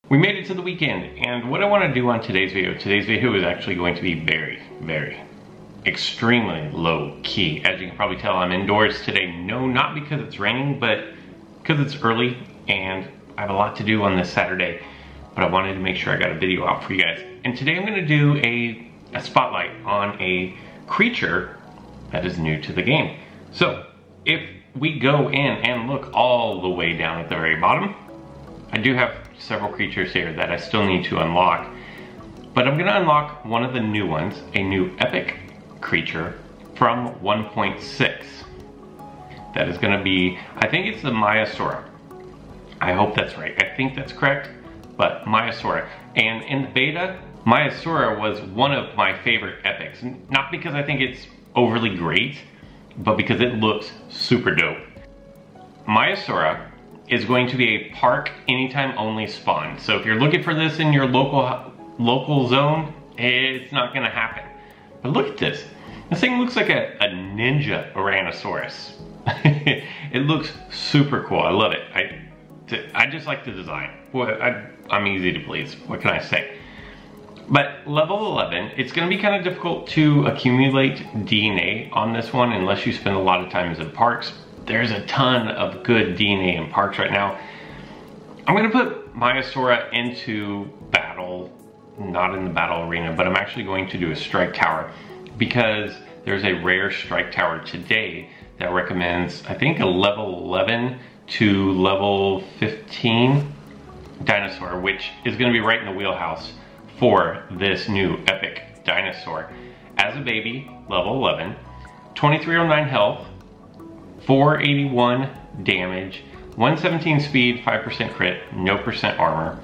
We made it to the weekend, and what I want to do on today's video is actually going to be very, extremely low key. As you can probably tell, I'm indoors today. No, not because it's raining, but because it's early and I have a lot to do on this Saturday, but I wanted to make sure I got a video out for you guys. And today I'm going to do a spotlight on a creature that is new to the game. So if we go in and look all the way down at the very bottom, I do have several creatures here that I still need to unlock, but I'm going to unlock one of the new ones, a new epic creature from 1.6. That is going to be, I think it's the Maiasaura. I hope that's right. I think that's correct, but Maiasaura. And in the beta, Maiasaura was one of my favorite epics. Not because I think it's overly great, but because it looks super dope. Maiasaura is going to be a park anytime only spawn. So if you're looking for this in your local zone, it's not gonna happen. But look at this. This thing looks like a ninja Tyrannosaurus. It looks super cool. I love it. I just like the design. Well, I'm easy to please. What can I say? But level 11, it's going to be kind of difficult to accumulate DNA on this one unless you spend a lot of time in parks. There's a ton of good DNA in parks right now. I'm going to put Maiasaura into battle, not in the battle arena, but I'm actually going to do a strike tower because there's a rare strike tower today that recommends, I think, a level 11 to level 15 dinosaur, which is going to be right in the wheelhouse for this new epic dinosaur. As a baby, level 11, 2309 health, 481 damage, 117 speed, 5% crit, no percent armor.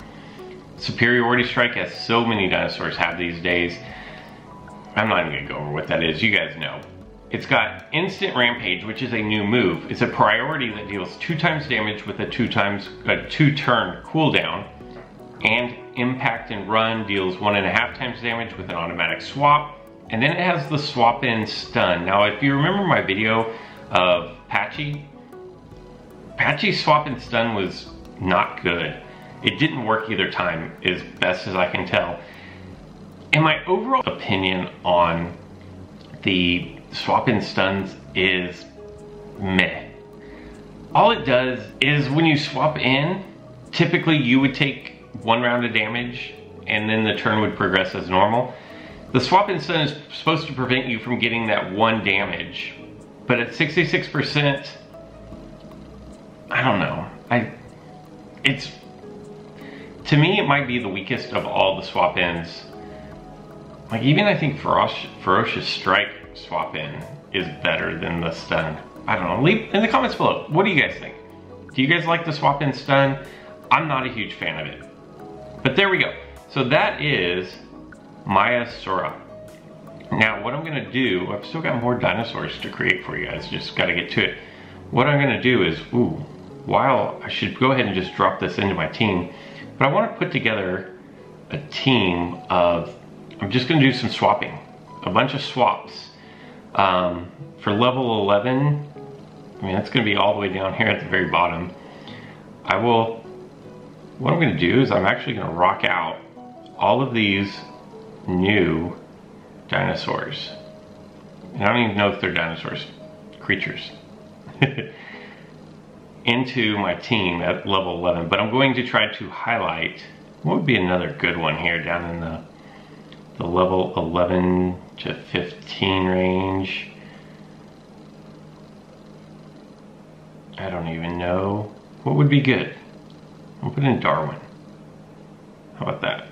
Superiority strike, as so many dinosaurs have these days. I'm not even gonna go over what that is, you guys know. It's got instant rampage, which is a new move. It's a priority that deals 2 times damage with a 2-turn cooldown, and impact and run deals 1.5 times damage with an automatic swap. And then it has the swap in stun. Now, if you remember my video of Patchy's swap and stun was not good. It didn't work either time, as best as I can tell. And my overall opinion on the swap in stuns is meh. All it does is when you swap in, typically you would take 1 round of damage and then the turn would progress as normal. The swap in stun is supposed to prevent you from getting that 1 damage, but at 66%, I don't know. To me, it might be the weakest of all the swap ins. Like, even I think Ferocious Strike swap in is better than the stun. I don't know. Leave in the comments below. What do you guys think? Do you guys like the swap in stun? I'm not a huge fan of it. But there we go. So that is Maiasaura. Now what I'm gonna do, I've still got more dinosaurs to create for you guys, just gotta get to it. What I'm gonna do is, while I should go ahead and just drop this into my team, but I wanna put together a team of, I'm just gonna do some swapping, a bunch of swaps. For level 11, I mean, that's gonna be all the way down here at the very bottom. What I'm gonna do is I'm actually gonna rock out all of these new dinosaurs. And I don't even know if they're dinosaurs, creatures, into my team at level 11. But I'm going to try to highlight, what would be another good one here down in the level 11 to 15 range. I don't even know. What would be good? I'll put in Darwin. How about that?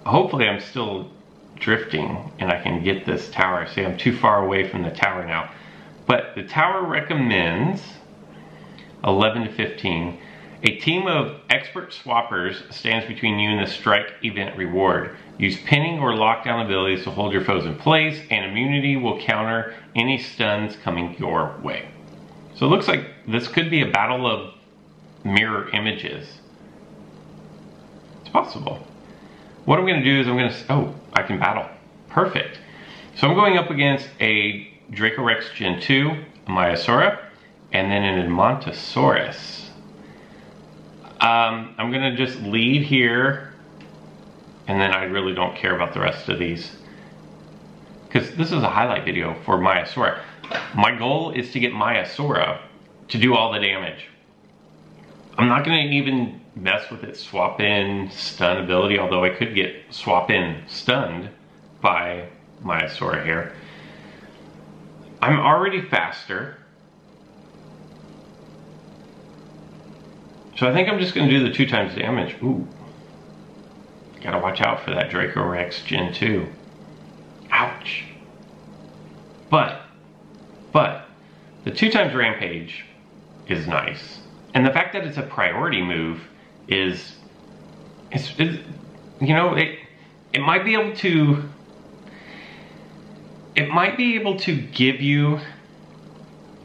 Hopefully I'm still drifting and I can get this tower. See, I'm too far away from the tower now. But the tower recommends 11 to 15. A team of expert swappers stands between you and the strike event reward. Use pinning or lockdown abilities to hold your foes in place, and immunity will counter any stuns coming your way. So it looks like this could be a battle of mirror images. It's possible. What I'm gonna do is I can battle. Perfect. So I'm going up against a Dracorex Gen 2, a Maiasaura, and then an Edmontosaurus. I'm gonna just lead here, and then I really don't care about the rest of these, because this is a highlight video for Maiasaura. My goal is to get Maiasaura to do all the damage. I'm not gonna even mess with its swap in stun ability, although I could get swap in stunned by Maiasaura here. I'm already faster, so I think I'm just gonna do the 2 times damage. Ooh, gotta watch out for that Draco Rex Gen 2. Ouch. But the 2 times Rampage is nice. And the fact that it's a priority move is, you know, it might be able to give you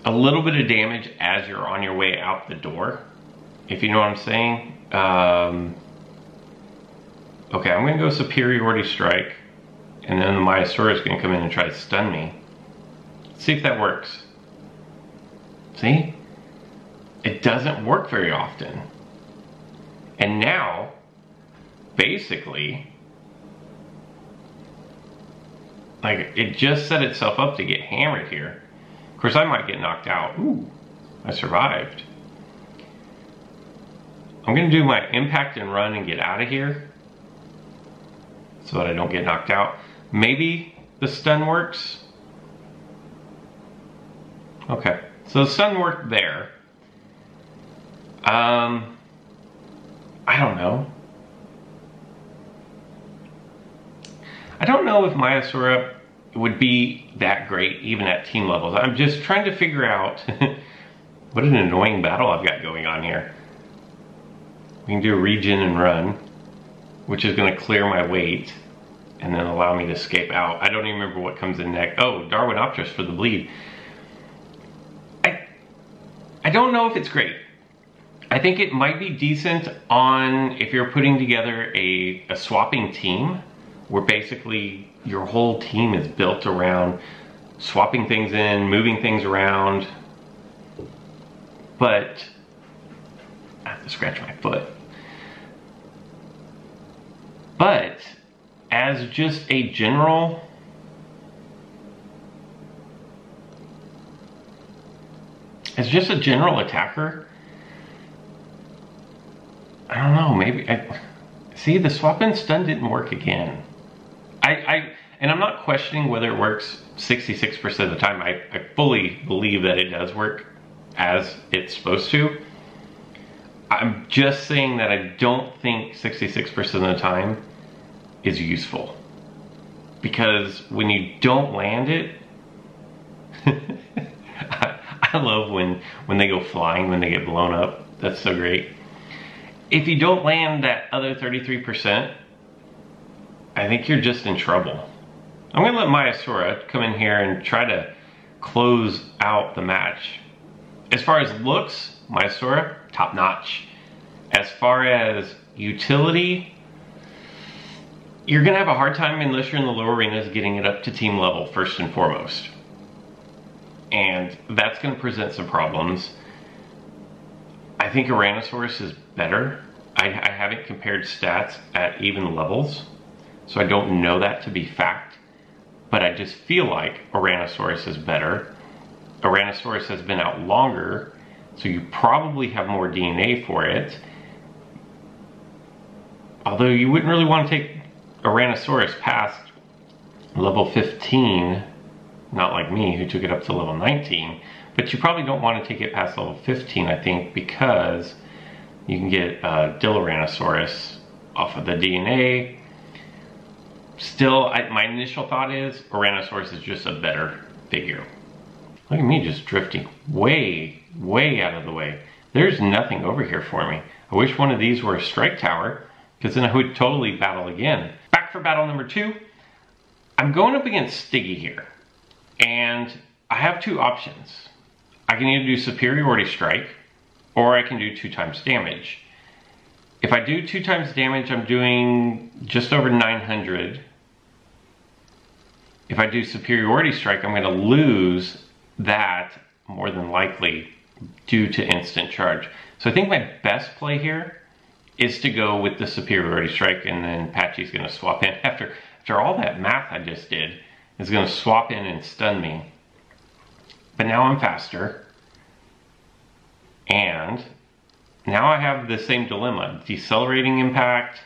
a little bit of damage as you're on your way out the door, if you know what I'm saying. Okay, I'm gonna go Superiority Strike, and then the Maiasaura is gonna come in and try to stun me. Let's see if that works. See? It doesn't work very often. And now, basically, like, it just set itself up to get hammered here. Of course, I might get knocked out. Ooh, I survived. I'm gonna do my impact and run and get out of here so that I don't get knocked out. Maybe the stun works. Okay, so the stun worked there. I don't know. I don't know if Maiasaura would be that great even at team levels. I'm just trying to figure out what an annoying battle I've got going on here. We can do a regen and run, which is going to clear my weight and then allow me to escape out. I don't even remember what comes in next. Oh, Darwinopterus for the bleed. I don't know if it's great. I think it might be decent on if you're putting together a swapping team, where basically your whole team is built around swapping things in, moving things around. But I have to scratch my foot. But as just a general, attacker, I don't know, maybe see, the swap in stun didn't work again. And I'm not questioning whether it works 66% of the time. I fully believe that it does work as it's supposed to. I'm just saying that I don't think 66% of the time is useful. Because when you don't land it, I love when they go flying, when they get blown up. That's so great. If you don't land that other 33%, I think you're just in trouble. I'm gonna let Maiasaura come in here and try to close out the match. As far as looks, Maiasaura, top notch. As far as utility, you're gonna have a hard time unless you're in the lower arenas getting it up to team level first and foremost. And that's gonna present some problems. I think Tyrannosaurus is better. I haven't compared stats at even levels, so I don't know that to be fact, but I just feel like Tyrannosaurus is better. Tyrannosaurus has been out longer, so you probably have more DNA for it. Although you wouldn't really want to take Tyrannosaurus past level 15, not like me who took it up to level 19, but you probably don't want to take it past level 15, I think, because you can get Tyrannosaurus off of the DNA. Still, my initial thought is Tyrannosaurus is just a better figure. Look at me just drifting way, way out of the way. There's nothing over here for me. I wish one of these were a strike tower, because then I would totally battle again. Back for battle number 2. I'm going up against Stiggy here, and I have 2 options. I can either do Superiority Strike, or I can do 2 times damage. If I do 2 times damage, I'm doing just over 900. If I do Superiority Strike, I'm going to lose that more than likely due to instant charge. So I think my best play here is to go with the superiority strike, and then Patchy's gonna swap in. After all that math I just did, is gonna swap in and stun me. But now I'm faster. And now I have the same dilemma. Decelerating impact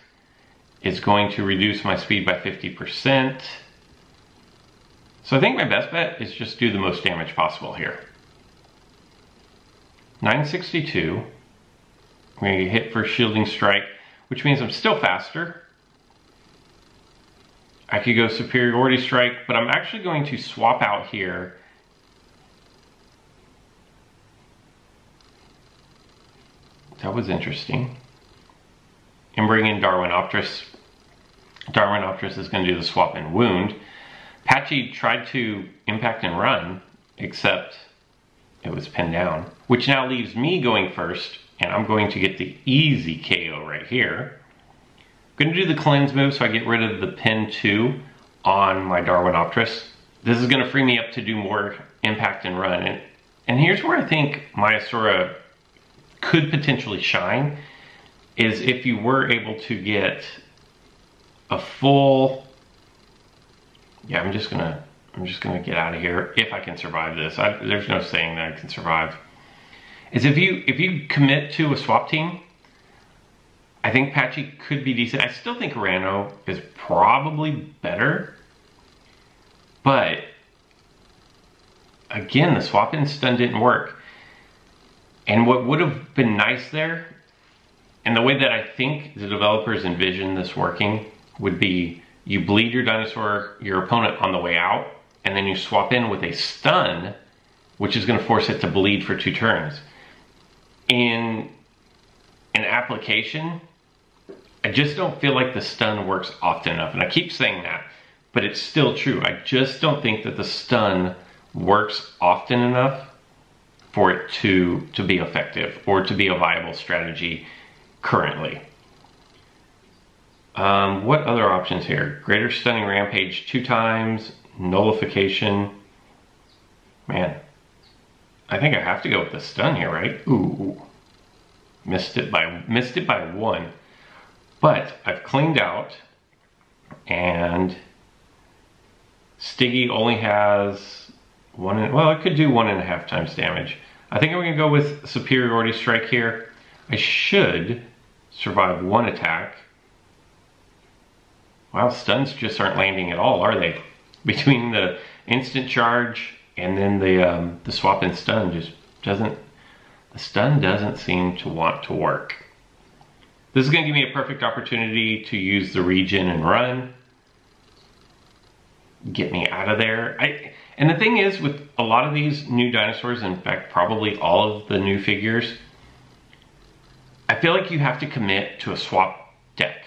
is going to reduce my speed by 50%. So I think my best bet is just do the most damage possible here. 962. I'm going to hit for shielding strike, which means I'm still faster. I could go superiority strike, but I'm actually going to swap out here. That was interesting. And bring in Darwinopterus. Darwinopterus is going to do the swap and wound. Patchy tried to impact and run, except it was pinned down, which now leaves me going first, and I'm going to get the easy KO right here. I'm going to do the cleanse move so I get rid of the pin 2 on my Darwinopterus. This is going to free me up to do more impact and run. And here's where I think Maiasaura could potentially shine, is if you were able to get a full... Yeah, I'm just gonna get out of here if I can survive this. There's no saying that I can survive. Is if you commit to a swap team, I think Patchy could be decent. I still think Rano is probably better, but again, the swap in stun didn't work. And what would have been nice there, and the way that I think the developers envisioned this working, would be you bleed your dinosaur, your opponent, on the way out, and then you swap in with a stun, which is going to force it to bleed for 2 turns. In an application, I just don't feel like the stun works often enough. And I keep saying that, but it's still true. I just don't think that the stun works often enough for it to be effective or to be a viable strategy currently. What other options here? Greater Stunning Rampage 2 times, Nullification. Man, I think I have to go with the stun here, right? Ooh, missed it by 1. But I've cleaned out, and Stiggy only has well, it could do 1.5 times damage. I think I'm gonna go with Superiority Strike here. I should survive 1 attack. Wow, stuns just aren't landing at all, are they? Between the instant charge and then the swap and stun, the stun doesn't seem to want to work. This is gonna give me a perfect opportunity to use the regen and run. Get me out of there. And the thing is, with a lot of these new dinosaurs, in fact, probably all of the new figures, I feel like you have to commit to a swap deck.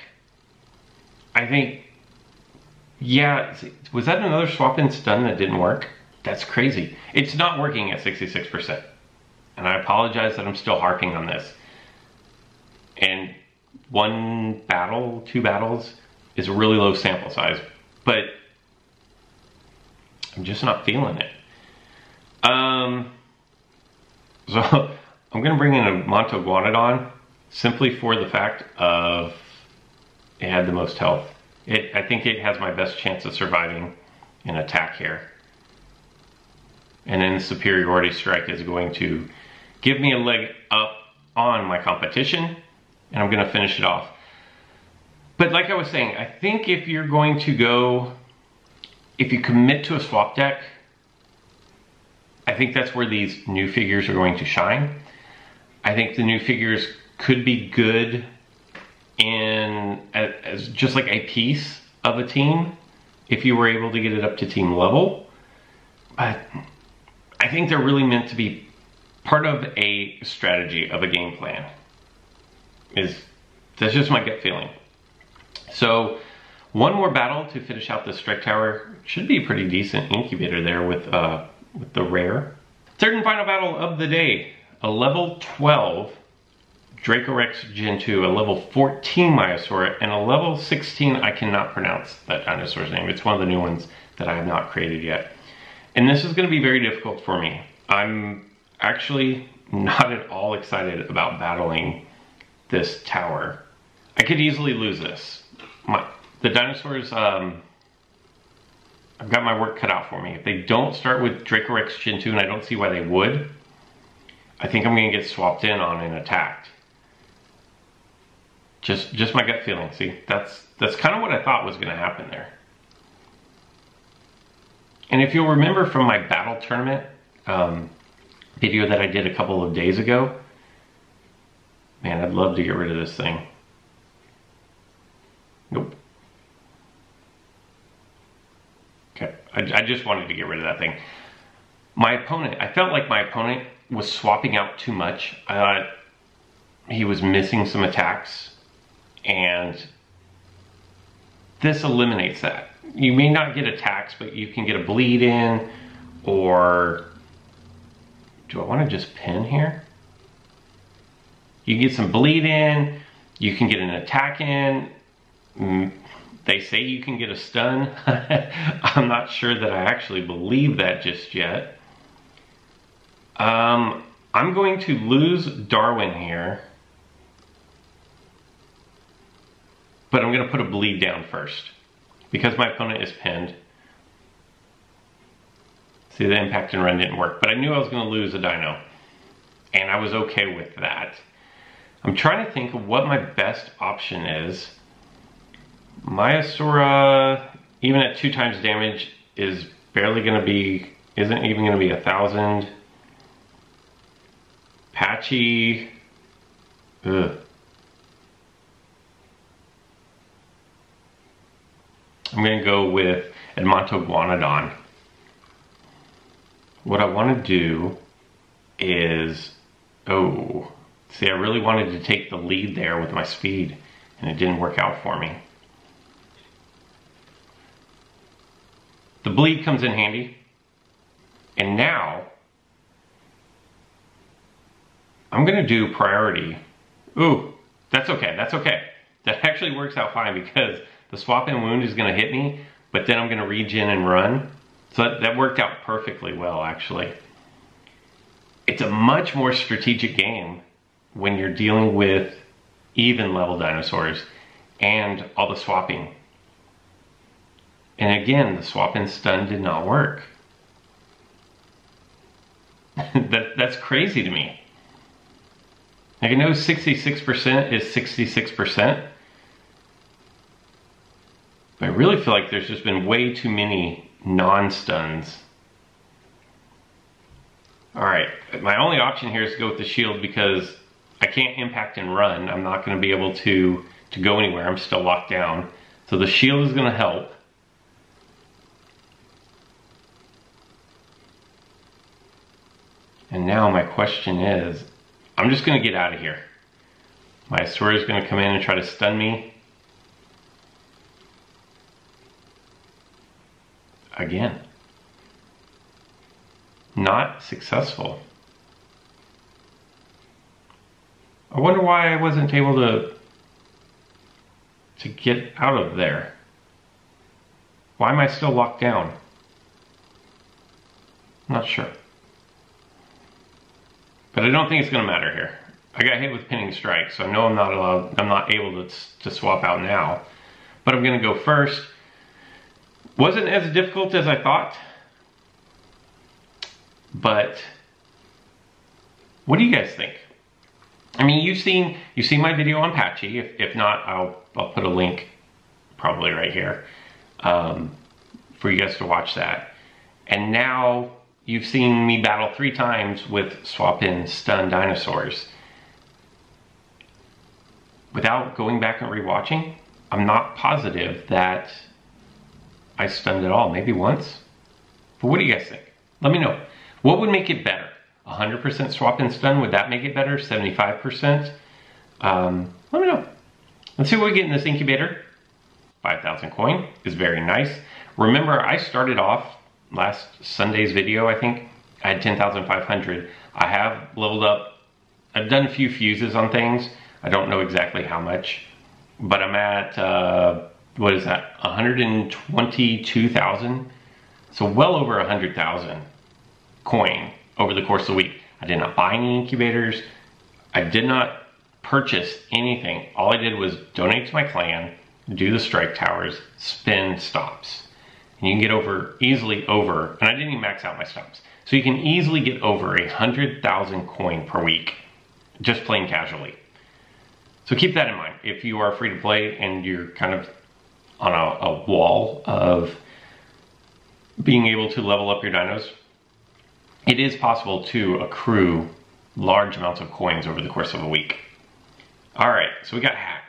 I think, yeah, was that another swap in stun that didn't work? That's crazy. It's not working at 66%. And I apologize that I'm still harping on this. And 1 battle, 2 battles is a really low sample size, but I'm just not feeling it. So I'm gonna bring in a Montoguanodon simply for the fact of it had the most health. I think it has my best chance of surviving an attack here. And then Superiority Strike is going to give me a leg up on my competition, and I'm gonna finish it off. But like I was saying, I think if you're going to go, if you commit to a swap deck, I think that's where these new figures are going to shine. I think the new figures could be good as just like a piece of a team if you were able to get it up to team level. But I think they're really meant to be part of a strategy, of a game plan. That's just my gut feeling. So 1 more battle to finish out the Strike Tower. Should be a pretty decent incubator there with the rare. 3rd and final battle of the day. A level 12 Dracorex Gen 2, a level 14 Maiasaura, and a level 16, I cannot pronounce that dinosaur's name. It's one of the new ones that I have not created yet. And this is going to be very difficult for me. I'm actually not at all excited about battling this tower. I could easily lose this. The dinosaurs, I've got my work cut out for me. If they don't start with Dracorex Gen 2, and I don't see why they would, I think I'm gonna get swapped in on and attacked. Just my gut feeling. See, that's kind of what I thought was gonna happen there. And if you'll remember from my battle tournament video that I did a couple of days ago, man, I'd love to get rid of this thing. Nope. Okay, I just wanted to get rid of that thing. My opponent, I felt like my opponent was swapping out too much. I thought he was missing some attacks, and this eliminates that. You may not get attacks, but you can get a bleed in, or do I want to just pin here? You get some bleed in, you can get an attack in. They say you can get a stun. I'm not sure that I actually believe that just yet. I'm going to lose Darwin here, but I'm going to put a bleed down first because my opponent is pinned. See, the impact and run didn't work, but I knew I was going to lose a dino, and I was okay with that. I'm trying to think of what my best option is. Maiasaura, even at 2 times damage, is barely going to be, isn't even going to be 1,000. Patchy, ugh. I'm going to go with Edmontoguanodon. What I want to do is, oh, see, I really wanted to take the lead there with my speed, and it didn't work out for me. The bleed comes in handy, and now I'm going to do priority. Ooh, that's okay, that's okay. That actually works out fine because the swap in wound is going to hit me, but then I'm going to regen and run. So that worked out perfectly well, actually. It's a much more strategic game when you're dealing with even level dinosaurs and all the swapping. And again, the swap in stun did not work. That's crazy to me. Like, I know 66% is 66%, but I really feel like there's just been way too many non-stuns. Alright, my only option here is to go with the shield because I can't impact and run. I'm not going to be able to go anywhere. I'm still locked down. So the shield is going to help. And now my question is, I'm just going to get out of here. Maiasaura is going to come in and try to stun me. Again. Not successful. I wonder why I wasn't able to get out of there. Why am I still locked down? Not sure. But I don't think it's going to matter here. I got hit with pinning strike, so I know I'm not able to swap out now. But I'm going to go first. Wasn't as difficult as I thought. But what do you guys think? I mean, you've seen my video on Patchy. If not, I'll put a link probably right here for you guys to watch that. And now you've seen me battle 3 times with swap in stun dinosaurs. Without going back and rewatching, I'm not positive that I stunned at all. Maybe once. But what do you guys think? Let me know. What would make it better? 100% swap in stun, would that make it better? 75%? Let me know. Let's see what we get in this incubator. 5,000 coin is very nice. Remember, I started off last Sunday's video, I think. I had 10,500. I have leveled up. I've done a few fuses on things. I don't know exactly how much, but I'm at, what is that? 122,000. So well over 100,000 coin over the course of the week. I did not buy any incubators. I did not purchase anything. All I did was donate to my clan, do the strike towers, spin stops. And you can get easily over, and I didn't even max out my stops. So you can easily get over 100,000 coin per week, just playing casually. So keep that in mind. If you are free to play and you're kind of on a wall of being able to level up your dinos, it is possible to accrue large amounts of coins over the course of a week. All right, so we got hats.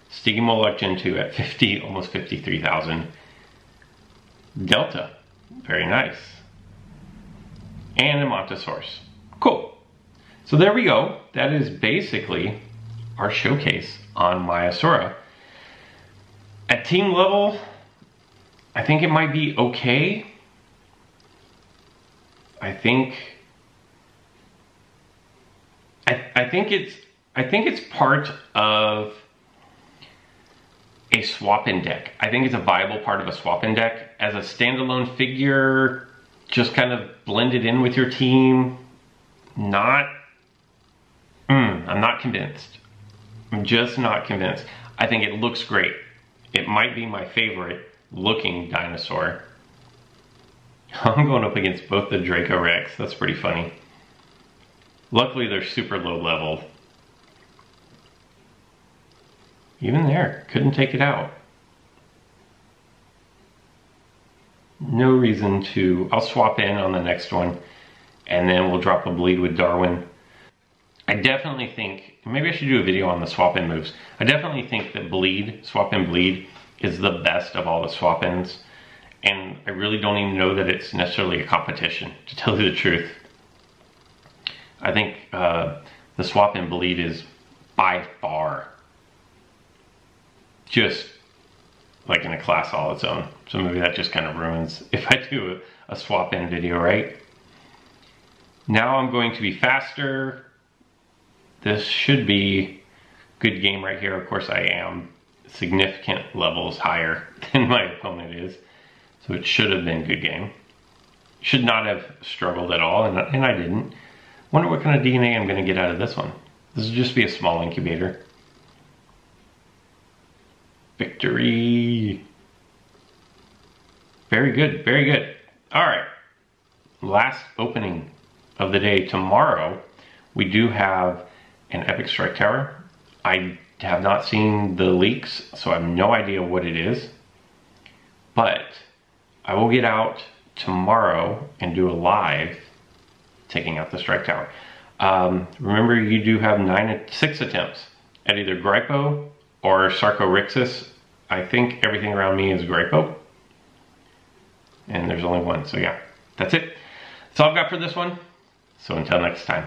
Sticky Moloch Gen 2 at 50, almost 53,000. Delta, very nice. And a Maiasaura. Cool. So there we go. That is basically our showcase on Maiasaura. At team level, I think it might be okay. I think it's part of a swap-in deck. I think it's a viable part of a swap-in deck. As a standalone figure, just kind of blended in with your team. I'm not convinced. I'm just not convinced. I think it looks great. It might be my favorite looking dinosaur. I'm going up against both the Draco Rex. That's pretty funny. Luckily, they're super low level. Even there, couldn't take it out. No reason to. I'll swap in on the next one, and then we'll drop a bleed with Darwin. I definitely think, maybe I should do a video on the swap-in moves. I definitely think that swap-in bleed, is the best of all the swap-ins. And I really don't even know that it's necessarily a competition, to tell you the truth. I think the swap-in bleed is by far just like in a class all its own. So maybe that just kind of ruins if I do a swap-in video, right? Now I'm going to be faster. This should be a good game right here. Of course I am significant levels higher than my opponent is. So it should have been a good game. Should not have struggled at all, and I didn't. Wonder what kind of DNA I'm gonna get out of this one. This will just be a small incubator. Victory. Very good, very good. All right, last opening of the day. Tomorrow, we do have an Epic Strike Tower. I have not seen the leaks, so I have no idea what it is. But I will get out tomorrow and do a live taking out the Strike Tower. Remember, you do have 6 attempts at either Gripo or Sarcorixis. I think everything around me is Gripo. And there's only one, so yeah, that's it. That's all I've got for this one. So until next time.